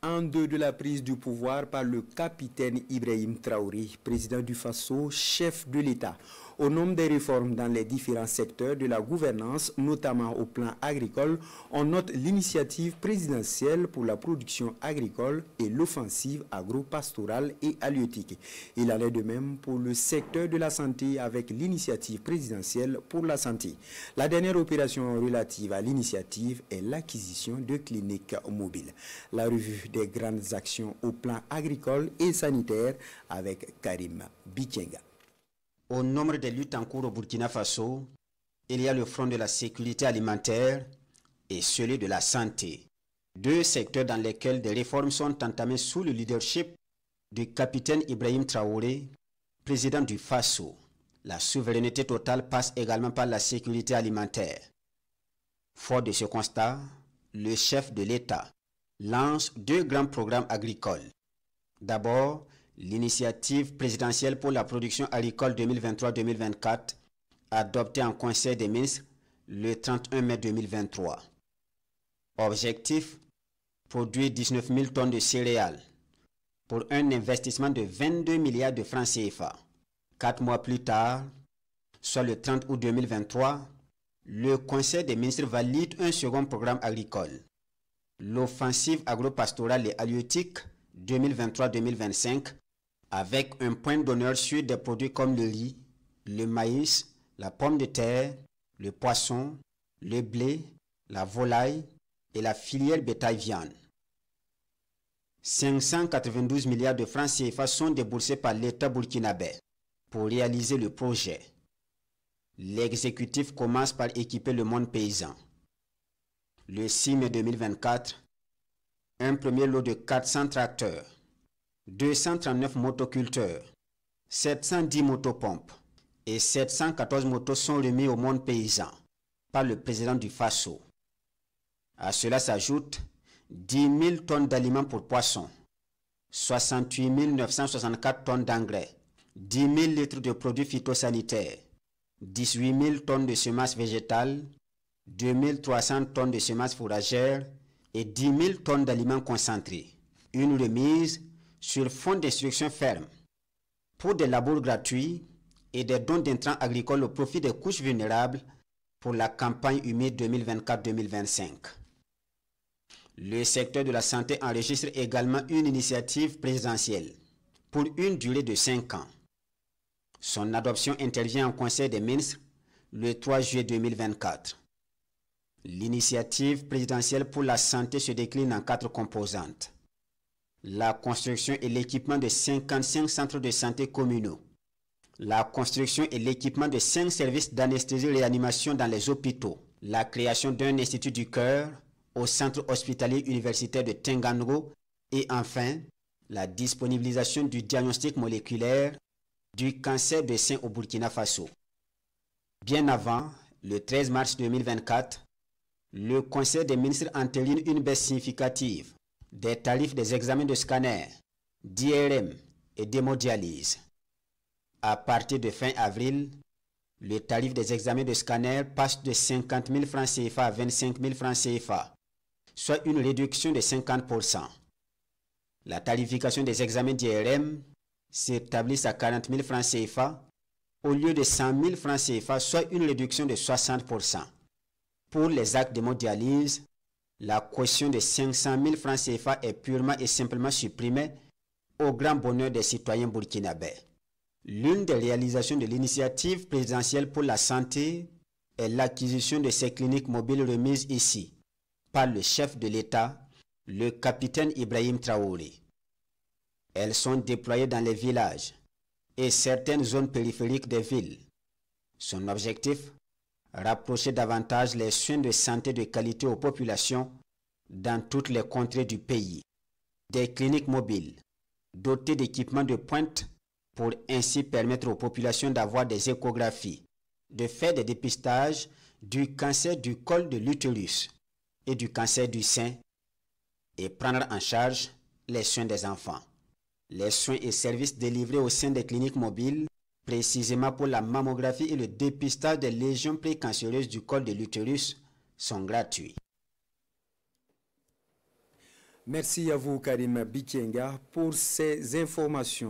en deux de la prise du pouvoir par le capitaine Ibrahim Traoré, président du Faso, chef de l'État. Au nom des réformes dans les différents secteurs de la gouvernance, notamment au plan agricole, on note l'initiative présidentielle pour la production agricole et l'offensive agro-pastorale et halieutique. Il en est de même pour le secteur de la santé avec l'initiative présidentielle pour la santé. La dernière opération relative à l'initiative est l'acquisition de cliniques mobiles. La revue des grandes actions au plan agricole et sanitaire avec Karim Bikenga. Au nombre des luttes en cours au Burkina Faso, il y a le front de la sécurité alimentaire et celui de la santé. Deux secteurs dans lesquels des réformes sont entamées sous le leadership du capitaine Ibrahim Traoré, président du Faso. La souveraineté totale passe également par la sécurité alimentaire. Fort de ce constat, le chef de l'État lance deux grands programmes agricoles. D'abord, l'initiative présidentielle pour la production agricole 2023-2024, adoptée en Conseil des ministres le 31 mai 2023. Objectif, produire 19 000 tonnes de céréales pour un investissement de 22 milliards de francs CFA. 4 mois plus tard, soit le 30 août 2023, le Conseil des ministres valide un second programme agricole, l'offensive agro-pastorale et halieutique 2023-2025, avec un point d'honneur sur des produits comme le riz, le maïs, la pomme de terre, le poisson, le blé, la volaille et la filière bétail-viande. 592 milliards de francs CFA sont déboursés par l'État burkinabé pour réaliser le projet. L'exécutif commence par équiper le monde paysan. Le 6 mai 2024, un premier lot de 400 tracteurs, 239 motoculteurs, 710 motopompes et 714 motos sont remis au monde paysan par le président du Faso. À cela s'ajoutent 10 000 tonnes d'aliments pour poissons, 68 964 tonnes d'engrais, 10 000 litres de produits phytosanitaires, 18 000 tonnes de semences végétales, 2 300 tonnes de semences fourragères et 10 000 tonnes d'aliments concentrés. Une remise sur fonds d'instruction ferme pour des labours gratuits et des dons d'intrants agricoles au profit des couches vulnérables pour la campagne humide 2024-2025. Le secteur de la santé enregistre également une initiative présidentielle pour une durée de 5 ans. Son adoption intervient en Conseil des ministres le 3 juillet 2024. L'initiative présidentielle pour la santé se décline en 4 composantes. La construction et l'équipement de 55 centres de santé communaux. La construction et l'équipement de 5 services d'anesthésie-réanimation dans les hôpitaux. La création d'un institut du cœur au centre hospitalier universitaire de Tengango. Et enfin, la disponibilisation du diagnostic moléculaire du cancer des seins au Burkina Faso. Bien avant, le 13 mars 2024, le Conseil des ministres entérine une baisse significative des tarifs des examens de scanner, d'IRM et d'hémodialyse. À partir de fin avril, le tarif des examens de scanner passe de 50 000 francs CFA à 25 000 francs CFA, soit une réduction de 50%. La tarification des examens d'IRM s'établit à 40 000 francs CFA au lieu de 100 000 francs CFA, soit une réduction de 60%. Pour les actes d'hémodialyse, la caution de 500 000 francs CFA est purement et simplement supprimée au grand bonheur des citoyens burkinabés. L'une des réalisations de l'initiative présidentielle pour la santé est l'acquisition de ces cliniques mobiles remises ici par le chef de l'État, le capitaine Ibrahim Traoré. Elles sont déployées dans les villages et certaines zones périphériques des villes. Son objectif, rapprocher davantage les soins de santé de qualité aux populations dans toutes les contrées du pays. Des cliniques mobiles dotées d'équipements de pointe pour ainsi permettre aux populations d'avoir des échographies, de faire des dépistages du cancer du col de l'utérus et du cancer du sein et prendre en charge les soins des enfants. Les soins et services délivrés au sein des cliniques mobiles, précisément pour la mammographie et le dépistage des lésions précancéreuses du col de l'utérus, sont gratuits. Merci à vous, Karim Bikenga, pour ces informations.